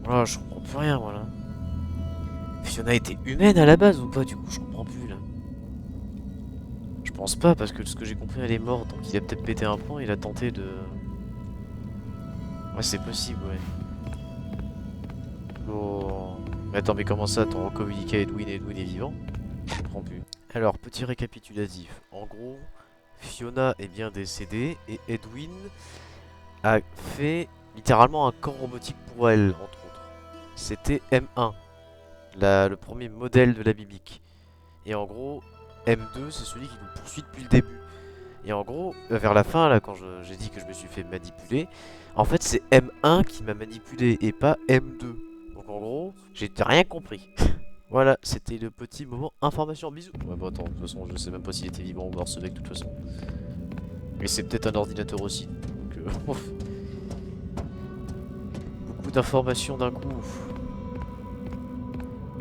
Oh, je comprends plus rien, moi, là. Fiona était humaine à la base ou pas, du coup, je comprends plus, là. Je pense pas, parce que de ce que j'ai compris, elle est morte, donc il a peut-être pété un plomb, il a tenté de... Ouais, c'est possible, ouais. Oh... Mais attends, mais comment ça, t'as communiqué à Edwin et Edwin est vivant? Je comprends plus. Alors, petit récapitulatif. En gros, Fiona est bien décédée, et Edwin a fait littéralement un corps robotique pour elle, entre autres. C'était M1, le premier modèle de la Bibique. Et en gros, M2, c'est celui qui nous poursuit depuis le début. Et en gros, vers la fin, là, quand j'ai dit que je me suis fait manipuler, en fait, c'est M1 qui m'a manipulé et pas M2. Donc en gros, j'ai rien compris. Voilà, c'était le petit moment information. Bisous. Ouais, bah attends, de toute façon, je sais même pas s'il était vivant ou mort ce mec, de toute façon. Et c'est peut-être un ordinateur aussi. Donc, beaucoup d'informations d'un coup.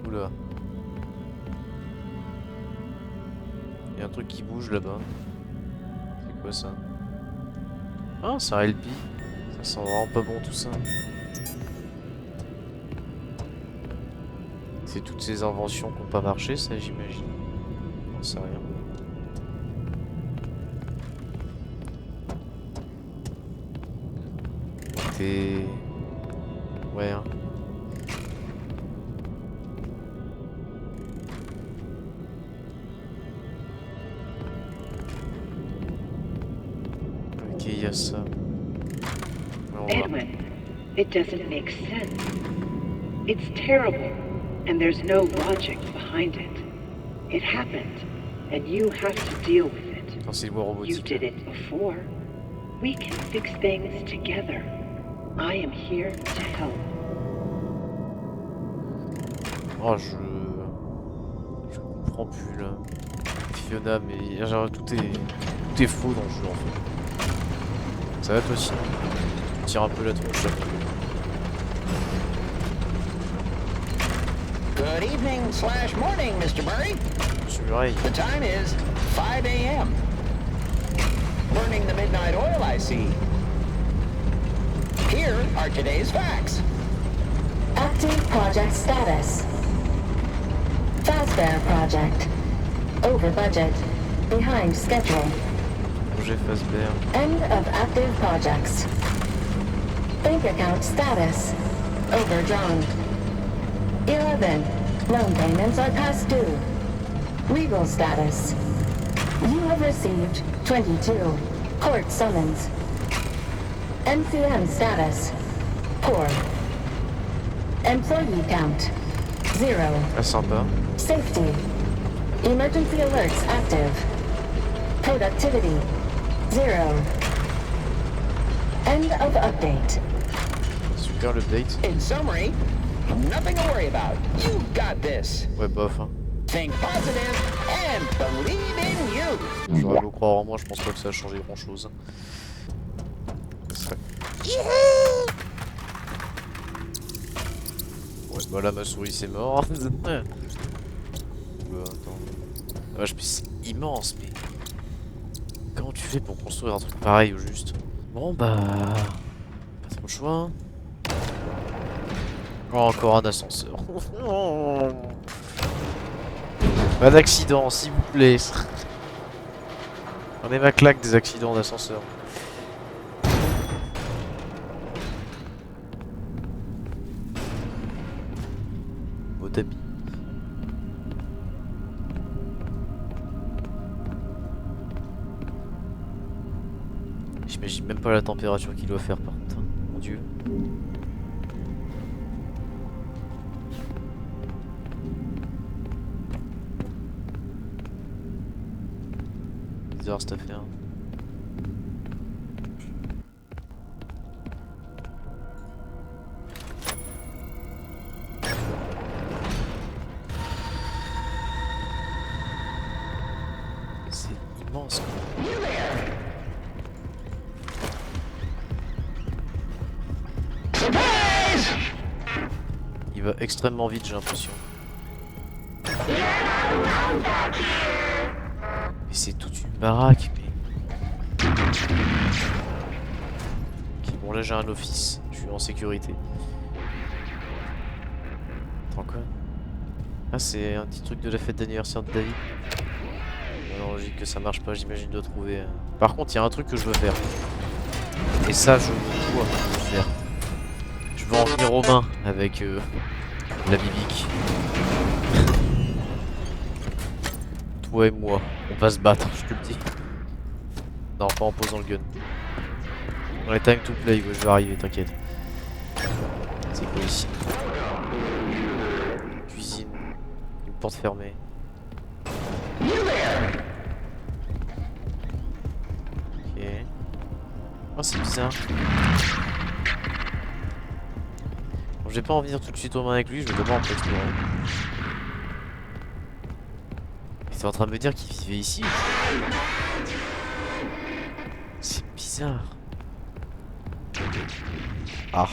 Oula. Il y a un truc qui bouge là-bas. C'est quoi ça? Ah, c'est un LP. Ça sent vraiment pas bon tout ça. C'est toutes ces inventions qui n'ont pas marché, ça j'imagine. J'en sais rien. T'es... Ouais, hein. Ok, il y a ça. Alors, on va... Edwin, it doesn't make sense. It's terrible, and there's no logic behind it. It happened, and you have to deal with it. Attends, c'est le mot You robotique. did it before. We can fix things together. I am here to help. Oh, je comprends plus là. Fiona, mais genre, tout est faux dans le jeu en fait. Ça va toi aussi? Tu tires un peu la tronche là. Good evening slash morning, Mr. Murray. Monsieur Murray. The time is 5 a.m. Burning the midnight oil, I see. Here are today's facts. Active project status. Fazbear project. Over budget. Behind schedule. Projet Fazbear. End of active projects. Bank account status. Overdrawn. 11. Loan payments are past due. Legal status. You have received 22. Court summons. NCM status. Poor. Employee count. 0. Ah, sympa. Safety. Emergency alerts active. Productivity. 0. End of update. Super l'update. In summary, nothing to worry about. You got this. Ouais, bof. Hein. Think positive and believe in you. J'aurais beau croire en moi, je pense pas que ça a changé grand chose. Ouais, bah là ma souris c'est mort. Ouais, attends. La vache, mais c'est immense, mais. Comment tu fais pour construire un truc pareil au juste? Bon bah. Pas trop le choix. Hein. Oh, encore un ascenseur. Pas d'accident, s'il vous plaît. On est ma claque des accidents d'ascenseur. Beau tapis. J'imagine même pas la température qu'il doit faire par contre. Hein. Mon dieu. Bizarre cette affaire. C'est immense quoi. Il va extrêmement vite, j'ai l'impression. Mais c'est toute une baraque, mais... Ok, bon là j'ai un office, je suis en sécurité. Attends quoi? Ah c'est un petit truc de la fête d'anniversaire de David. Non, logique que ça marche pas, j'imagine de trouver. Par contre, il y a un truc que je veux faire. Et ça, je dois le faire. Je veux en venir aux mains avec la bibique. Toi et moi, on va se battre, je te le dis. Non, pas en posant le gun. On est time to play, ouais, je vais arriver, t'inquiète. C'est quoi ici? Cuisine, une porte fermée. Ok. Oh, c'est bizarre. Bon, j'ai pas envie de venir tout de suite aux mains avec lui, je vais d'abord un peu explorer. T'es en train de me dire qu'il vivait ici? C'est bizarre. Ah.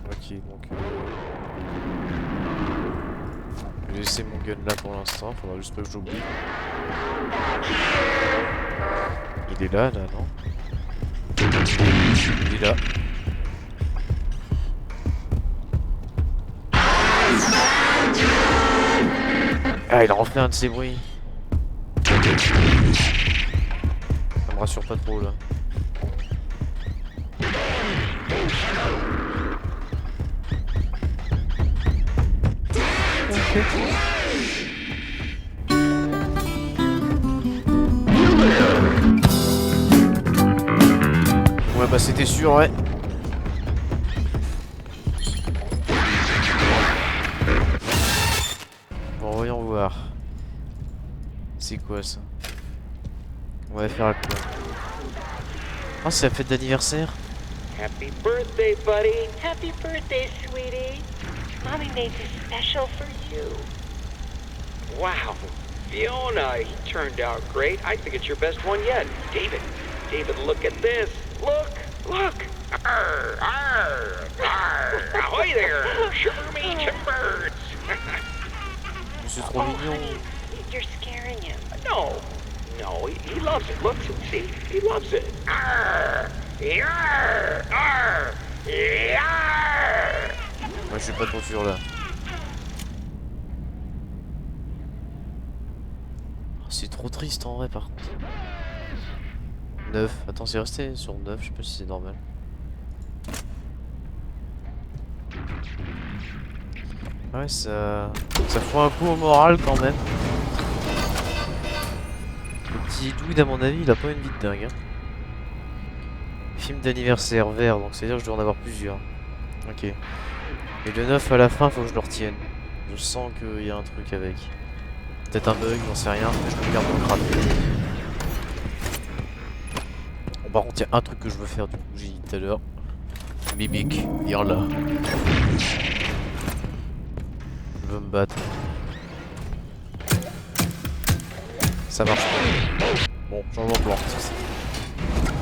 Ok, donc... je vais laisser mon gun là pour l'instant, faudra juste pas que j'oublie. Il est là, non? Il est là. Ah, il a refait un de ses bruits. Ça me rassure pas trop là. Ouais bah c'était sûr, ouais. Bon voyons voir. C'est quoi ça? On va faire quoi? Oh c'est la fête d'anniversaire. Happy birthday, buddy. Happy birthday, sweetie. Mommy made this special for you. Wow. Fiona, he turned out great. I think it's your best one yet. David, look at this. Look. Arr, arr, arr. Ahoy there. Sugar me timbers. C'est trop Oh, mignon. honey, you're scaring him. No, he loves it. Look, see, he loves it. Arr, yarr, arr, yarr. Moi je suis pas trop sûr là. Oh, c'est trop triste en vrai par contre. 9. Attends, c'est resté sur 9, je sais pas si c'est normal. Ouais, ça fout un coup au moral quand même. Le petit Dude, à mon avis, il a pas une vie de dingue. Hein. Film d'anniversaire vert, donc c'est-à-dire que je dois en avoir plusieurs. Ok. Et le 9 à la fin, faut que je le retienne. Je sens qu'il y a un truc avec. Peut-être un bug, j'en sais rien, mais je me garde dans le crâne. Bon, par contre, il y a un truc que je veux faire, du coup, j'ai dit tout à l'heure. Mimic, viens là. Je veux me battre. Ça marche pas. Bon, change de plan.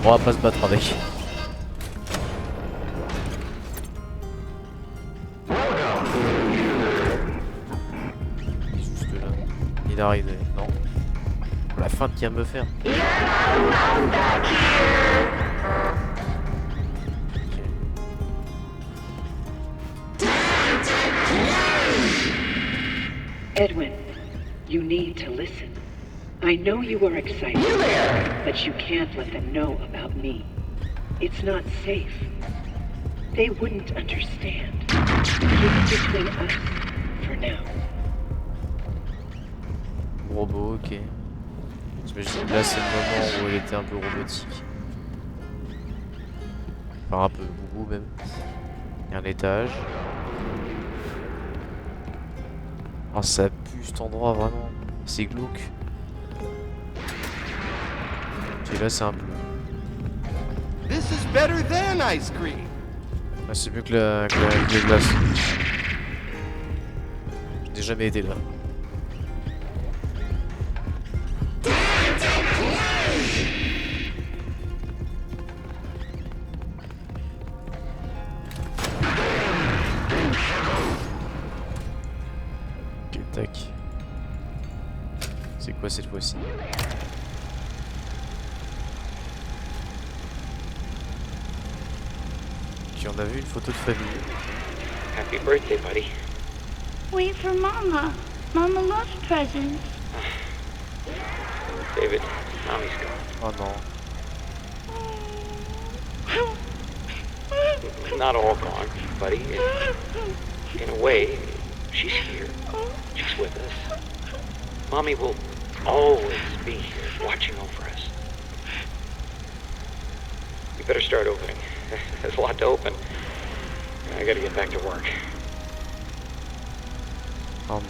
On va pas se battre avec. Il est juste là. Il est arrivé, non. La fin qu'il vient de me faire. Edwin, you need to listen. I know you are excited, but you can't let them know about me. It's not safe. They wouldn't understand. Keep it between us for now. Robot, ok. J'imagine que là c'est le moment où elle était un peu robotique. Enfin un peu, beaucoup même. Il y a un étage. Oh ça pue cet endroit vraiment. C'est glauque. Ok là c'est un bleu. This is better than ice cream. Ah, c'est mieux que la glace. Je n'ai jamais été là. Ok, tac. C'est quoi cette fois-ci? Ok. Ok, on a vu une photo de famille. Happy birthday, buddy. Wait for Mama. Mama loves presents. David, Mommy's gone. Oh non. Not all gone, buddy. In a way, she's here. She's with us. Mommy will always be here, watching over us. You better start opening. There's a lot to open. I gotta get back to work. Oh mon dieu.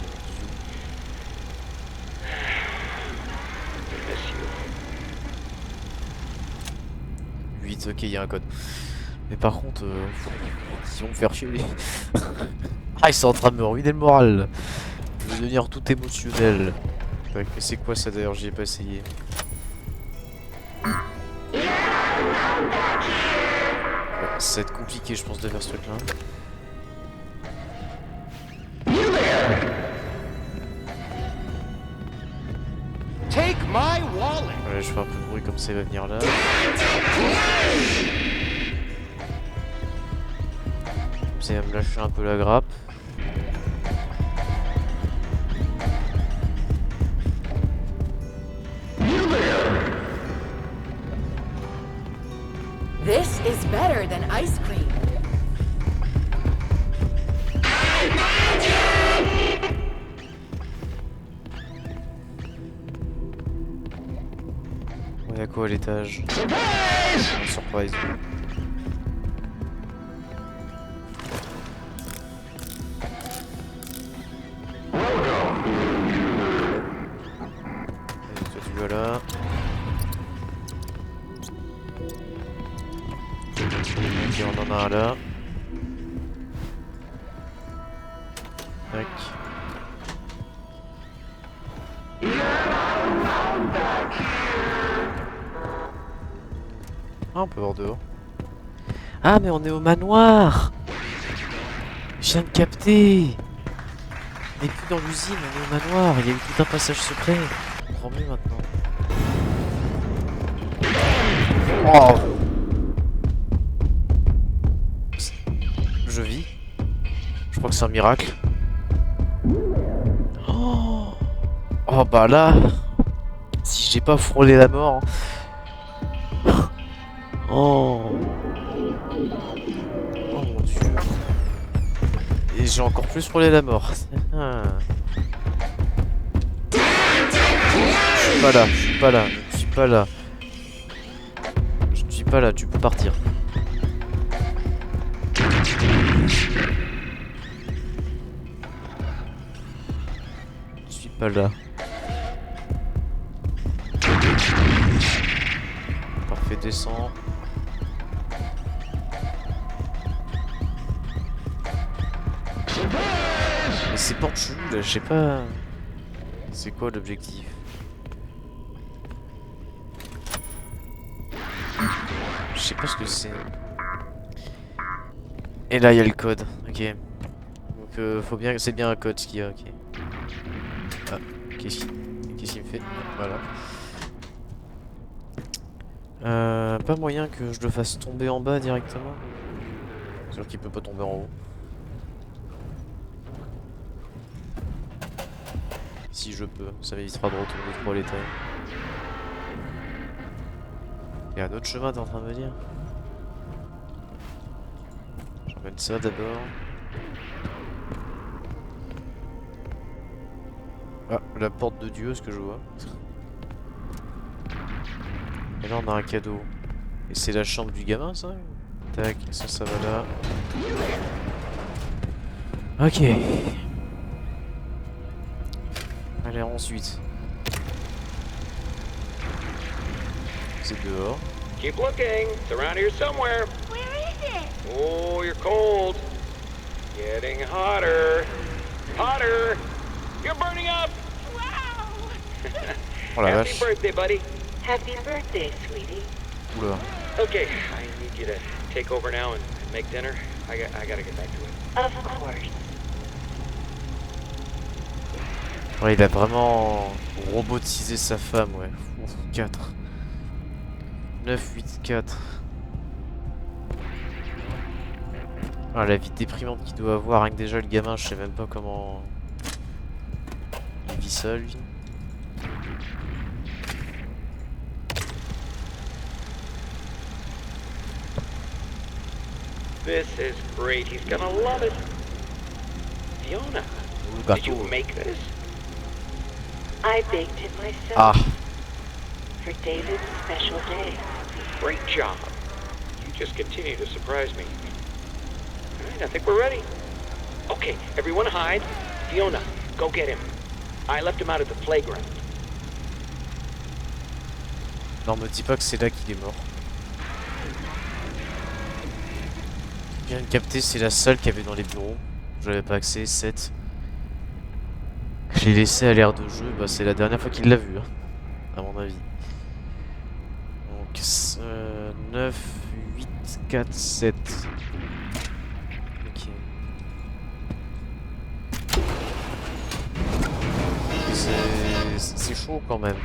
I miss you. 8, ok, il y a un code. Mais par contre, ils vont me faire chier. Ah, ils sont en train de me ruiner le moral. Je vais devenir tout émotionnel. Mais c'est quoi ça d'ailleurs? J'y ai pas essayé. Ouais, ça va être compliqué, je pense, de faire ce truc là. Take my wallet. Ouais, je fais un peu de bruit comme ça, il va venir là. Comme ça, il va me lâcher un peu la grappe. This is better than ice cream. Ouais, y'a quoi à l'étage? Surprise. Allez, toi tu vas là. Ok, on en a un là. Tac. Ah, on peut voir dehors. Ah, mais on est au manoir! Je viens de capter! On n'est plus dans l'usine, on est au manoir. Il y a eu tout un passage secret. On comprend mieux maintenant. Oh! Je vis. Je crois que c'est un miracle. Oh, oh bah là, si j'ai pas frôlé la mort. Oh. Oh mon dieu. Et j'ai encore plus frôlé la mort. Ah. Je suis pas là, je suis pas là, je suis pas là. Je ne suis pas là, tu peux partir. Je suis pas là. Parfait, descend. Mais c'est pas chelou là, je sais pas. C'est quoi l'objectif? Je sais pas ce que c'est. Et là il y a le code, ok. Donc faut bien, c'est bien un code ce qu'il y a, ok. Ah, qu'est-ce qu'il me fait? Voilà. Pas moyen que je le fasse tomber en bas directement. C'est sûr qu'il peut pas tomber en haut. Si je peux, ça m'évitera de retourner trop à l'étage. Il y a un autre chemin, t'es en train de me dire? J'emmène ça d'abord. Ah, la porte de Dieu, ce que je vois. Et là on a un cadeau. Et c'est la chambre du gamin ça? Tac, ça va là. Ok. Allez, ensuite. C'est dehors. Keep looking. It's around here somewhere. Where is it? Oh, you're cold. Getting hotter. Hotter. You're burning up. Wow! Oh la Happy vache. birthday, buddy. Happy birthday, sweetie. Oula. Okay, I need you to take over now and make dinner. I gotta get back to it. Of course. Ouais, il a vraiment robotisé sa femme, ouais. Ouf, 4. 9, 8, 4. Ah, la vie déprimante qu'il doit avoir, rien que déjà le gamin, je sais même pas comment il vit ça lui. This is great. He's gonna love it. Fiona, Le did you gâteau. make this? I baked it myself Ah, for David's special day. Great job. You just continue to surprise me. All right, I think we're ready. Okay, everyone hide. Fiona, go get him. I left him out at the playground. non, me dis pas que c'est là qu'il est mort. Je viens de capter, c'est la salle qu'il y avait dans les bureaux. J'avais pas accès, 7. Je l'ai laissé à l'air de jeu, bah c'est la dernière fois qu'il l'a vu, hein, à mon avis. Donc 9, 8, 4, 7. Ok. C'est chaud quand même.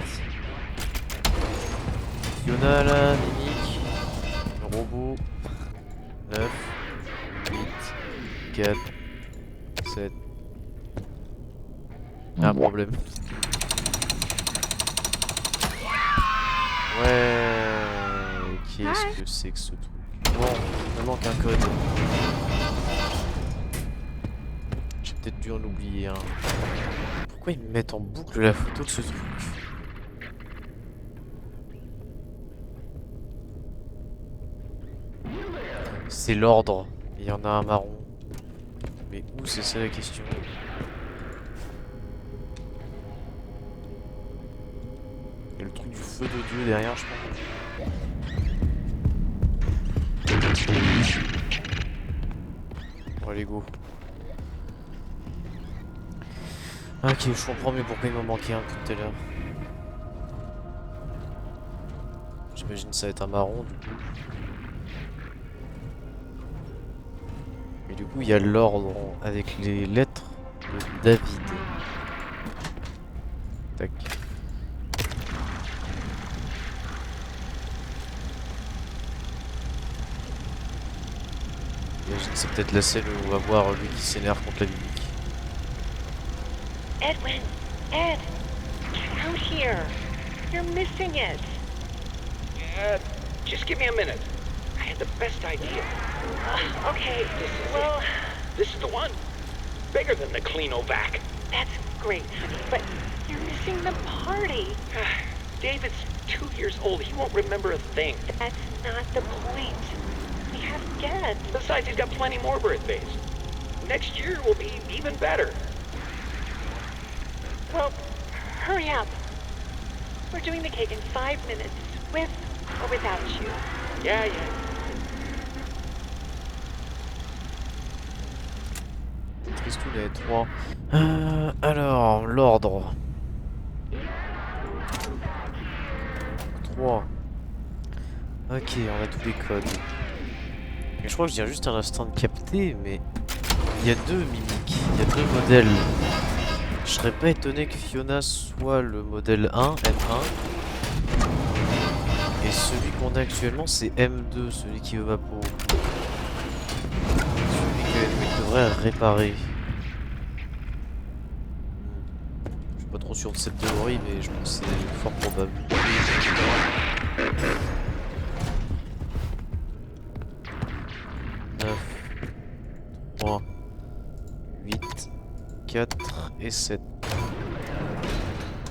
Fiona là, Mimic, le robot. 9, 8, 4, 7. Un problème. Ouais, qu'est-ce que c'est que ce truc? Bon, il me manque un code. J'ai peut-être dû en oublier un. Pourquoi ils me mettent en boucle la photo de ce truc? C'est l'ordre. Il y en a un marron. Mais où c'est ça la question? Il y a le truc du feu de Dieu derrière, je pense. Bon, allez, go. Ok, je comprends mieux pourquoi il m'en manquait un tout à l'heure. J'imagine que ça va être un marron du coup. Mais du coup, il y a l'ordre avec les lettres de David. Tac. J'imagine que c'est peut-être la scène où on va voir lui qui s'énerve contre la mimique. Edwin, Ed, get out here. You're missing it. Just give me a minute. I had the best idea. Okay, This is well, it. This is the one. Bigger than the Cleanovac. that's great, honey, but you're missing the party. David's 2 years old. He won't remember a thing. That's not the point. We have guests. Besides, he's got plenty more birthdays. Next year will be even better. Well, hurry up. We're doing the cake in 5 minutes, with or without you. Yeah. Qu'est-ce qu'il y a 3 alors, l'ordre. 3. Ok, on a tous les codes. Et je crois que je dirais juste un instant de capter, mais il y a 2 mimiques, il y a 2 modèles. Je serais pas étonné que Fiona soit le modèle 1, M1. Et celui qu'on a actuellement, c'est M2, celui qui veut ma peau. Celui que devrait réparer. Je suis pas trop sûr de cette théorie, mais je pense que c'est fort probable. 9, 3, 8, 4 et 7.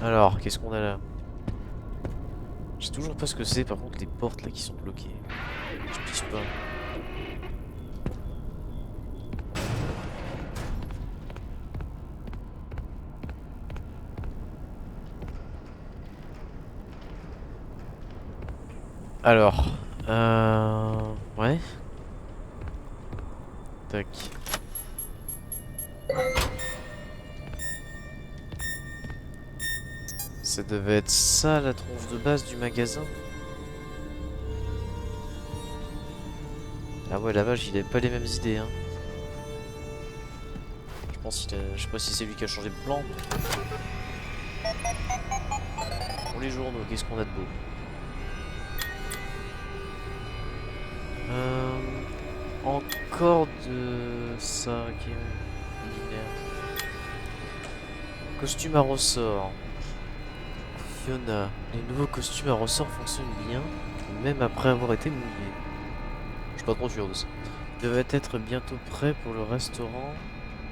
Alors, qu'est-ce qu'on a là? Je sais toujours pas ce que c'est, par contre, les portes là qui sont bloquées. Je pige pas. Alors, ouais. Tac. Ça devait être ça la tronche de base du magasin. Ah ouais, la vache, il avait pas les mêmes idées, hein. Je pense qu'il a... Je sais pas si c'est lui qui a changé de plan. Pour les journaux, qu'est-ce qu'on a de beau? encore de ça, ok. Linéaire. Costume à ressort. Fiona. Les nouveaux costumes à ressort fonctionnent bien, même après avoir été mouillés. Je suis pas trop sûr de ça. Devait être bientôt prêt pour le restaurant.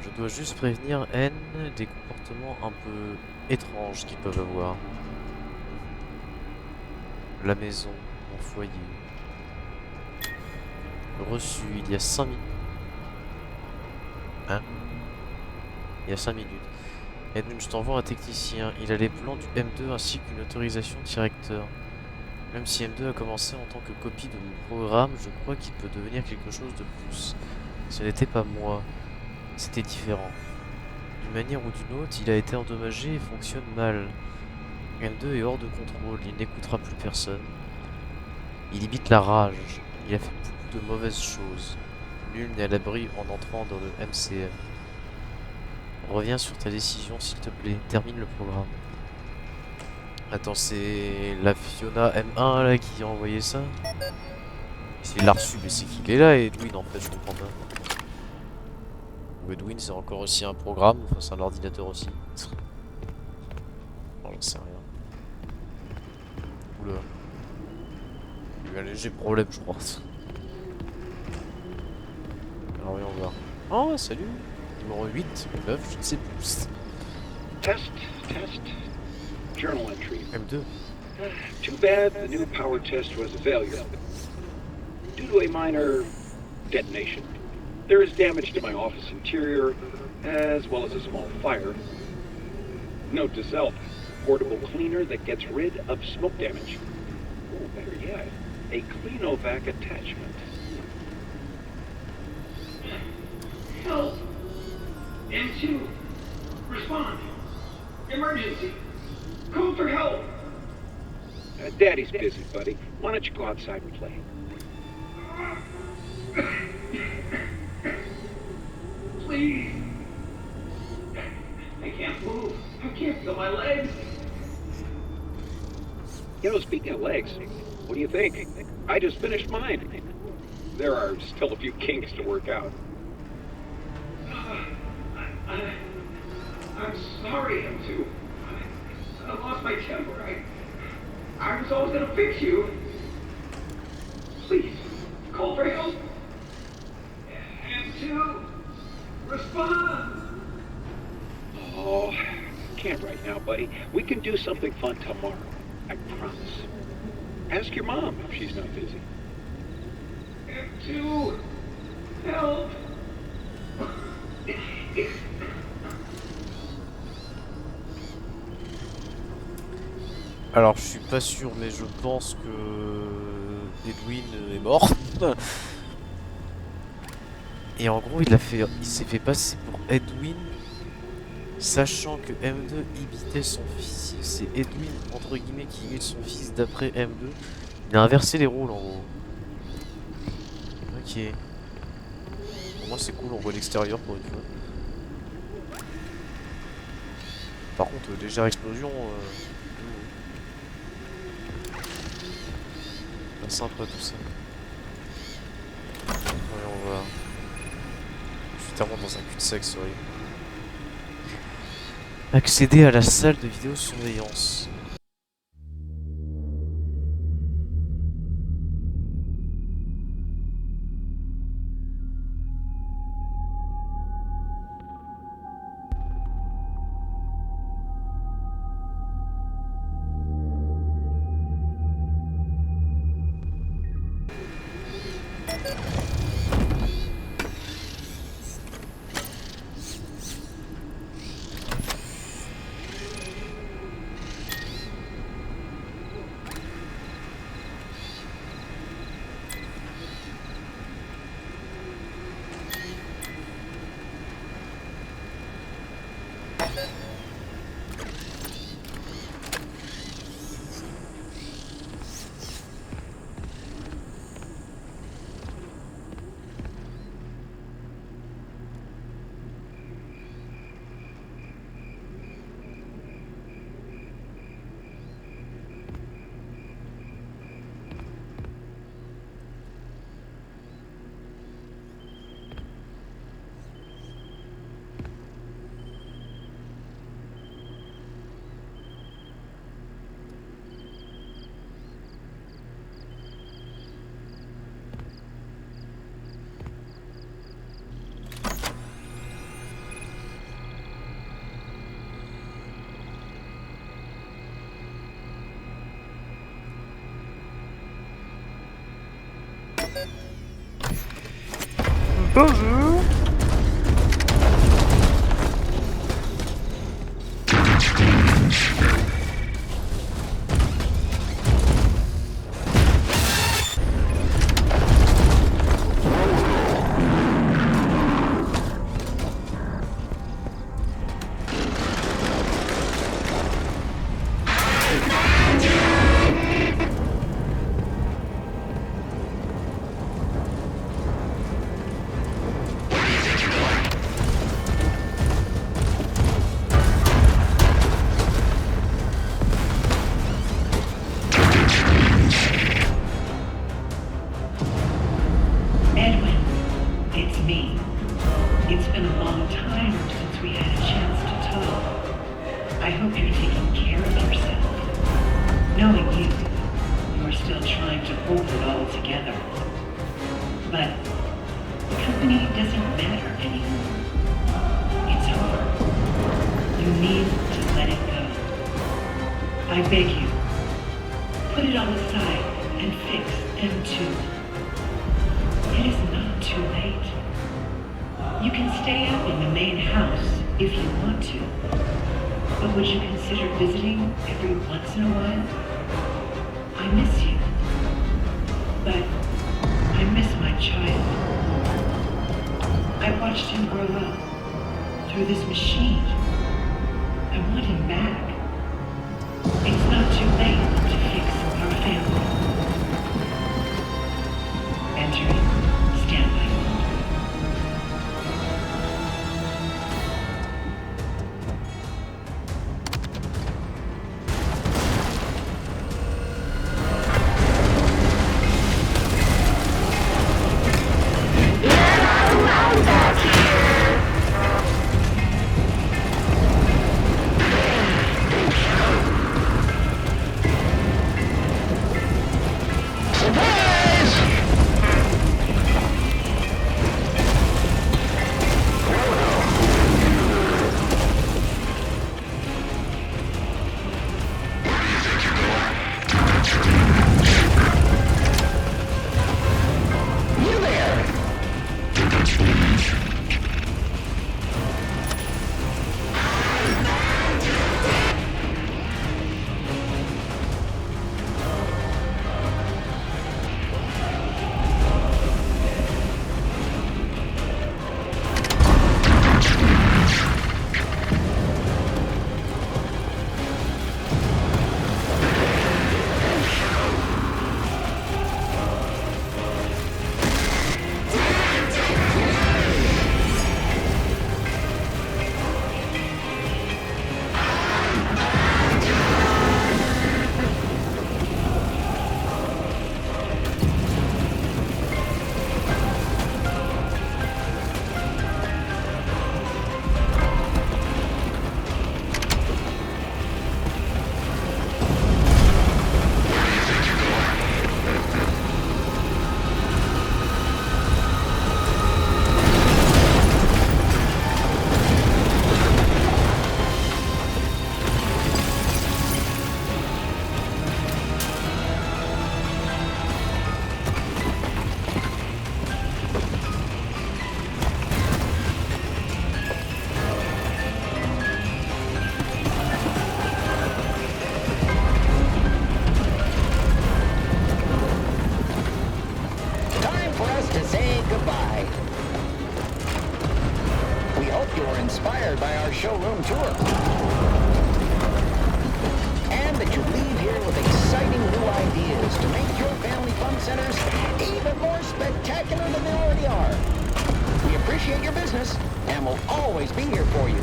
Je dois juste prévenir N des comportements un peu étranges qu'ils peuvent avoir. La maison, mon foyer. Reçu il y a 5 minutes. Hein? Il y a 5 minutes. Edwin, je t'envoie un technicien. Il a les plans du M2 ainsi qu'une autorisation directeur. Même si M2 a commencé en tant que copie de mon programme, je crois qu'il peut devenir quelque chose de plus. Ce n'était pas moi. C'était différent. D'une manière ou d'une autre, il a été endommagé et fonctionne mal. M2 est hors de contrôle, il n'écoutera plus personne. Il imite la rage. Il a fait beaucoup de mauvaises choses. Nul n'est à l'abri en entrant dans le MCM. Reviens sur ta décision s'il te plaît. Termine le programme. Attends, c'est la Fiona M1 là qui a envoyé ça? Il l'a reçu, mais c'est qu'il est là, Edwin en fait, je comprends pas. Ou Edwin c'est encore aussi un programme, enfin c'est un ordinateur aussi. Oh, j'en sais rien. Oula. Il y a eu un léger problème, je crois. Alors voyons voir. Oh, salut. Numéro 8, 9, je ne sais plus. Test. Journal entry. M2. Too bad the new power test was a failure. Due to a minor detonation, there is damage to my office interior, as well as a small fire. Note to self, portable cleaner that gets rid of smoke damage. Or better yet, a Cleanovac attachment. Help! M2! Respond! Emergency! Call for help! Daddy's busy, buddy. Why don't you go outside and play? Please! I can't move. I can't feel my legs. You know, speaking of legs, what do you think? I just finished mine. There are still a few kinks to work out. I'm sorry, M2. I lost my temper. I was always gonna fix you. Please, call for help. M2, respond. Oh, can't right now, buddy. We can do something fun tomorrow. I promise. Ask your mom if she's not busy. M2, help. Alors je suis pas sûr mais je pense que Edwin est mort. Et en gros il s'est fait passer pour Edwin, sachant que M2 imitait son fils. C'est Edwin entre guillemets qui imite son fils d'après M2. Il a inversé les rôles en gros. Ok. Pour moi c'est cool, on voit l'extérieur pour une fois. Par contre légère explosion. Sympa tout ça. Voyons voir. Je suis tellement dans un cul-de-sac, sorry. Accéder à la salle de vidéosurveillance. Edwin, it's me. It's been a long time since we had a chance to talk. I hope you're taking care of yourself. Knowing you are still trying to hold it all together. But the company doesn't matter anymore. It's over. You need to let it go. I beg you, put it all aside and fix M2. It is not too late. You can stay up in the main house if you want to. But would you consider visiting every once in a while? I miss you. But I miss my child. I watched him grow up through this machine. I want him back. It's not too late to fix our family. Entering standby mode. inspired by our showroom tour. And that you leave here with exciting new ideas to make your family fun centers even more spectacular than they already are. We appreciate your business and will always be here for you.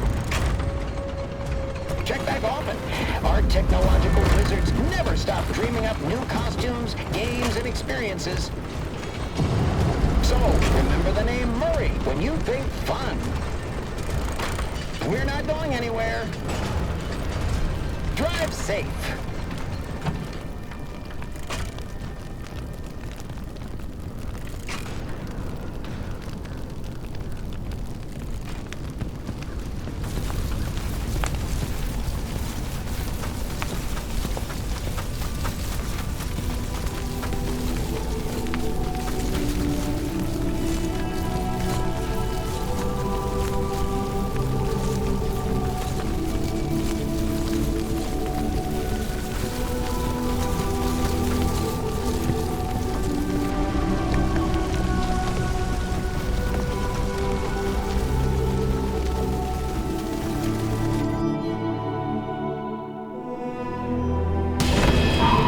Check back often. Our technological wizards never stop dreaming up new costumes, games, and experiences. So, remember the name Murray when you think fun. We're not going anywhere. Drive safe.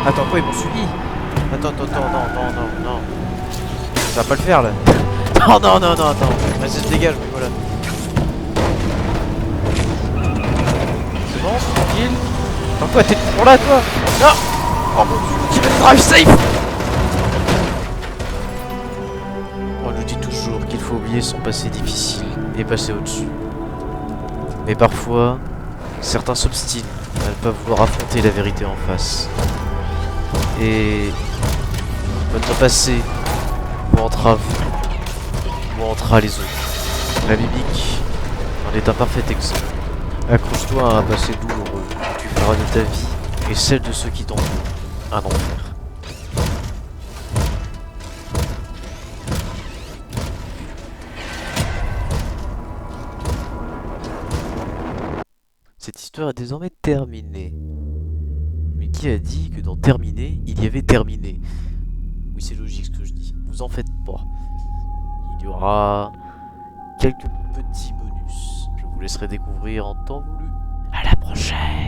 Attends, quoi, ils m'ont suivi? Attends, non. Ça va pas le faire là. Non, attends. Vas-y, se dégage, mais voilà. C'est bon, tranquille. Attends, quoi, t'es toujours là, toi? Non! Oh mon dieu, tu veux drive safe! On nous dit toujours qu'il faut oublier son passé difficile et passer au-dessus. Mais parfois, certains s'obstinent à ne pas vouloir affronter la vérité en face. Et votre passé vous entrave, vous entra les autres. La biblique en est un parfait exemple. Accroche-toi à un passé douloureux, tu feras de ta vie et celle de ceux qui t'entourent un enfer. Cette histoire est désormais terminée. Mais qui a dit que dans terminé, il y avait terminé? Oui, c'est logique ce que je dis. Vous en faites pas. Il y aura quelques petits bonus. Je vous laisserai découvrir en temps voulu. À la prochaine!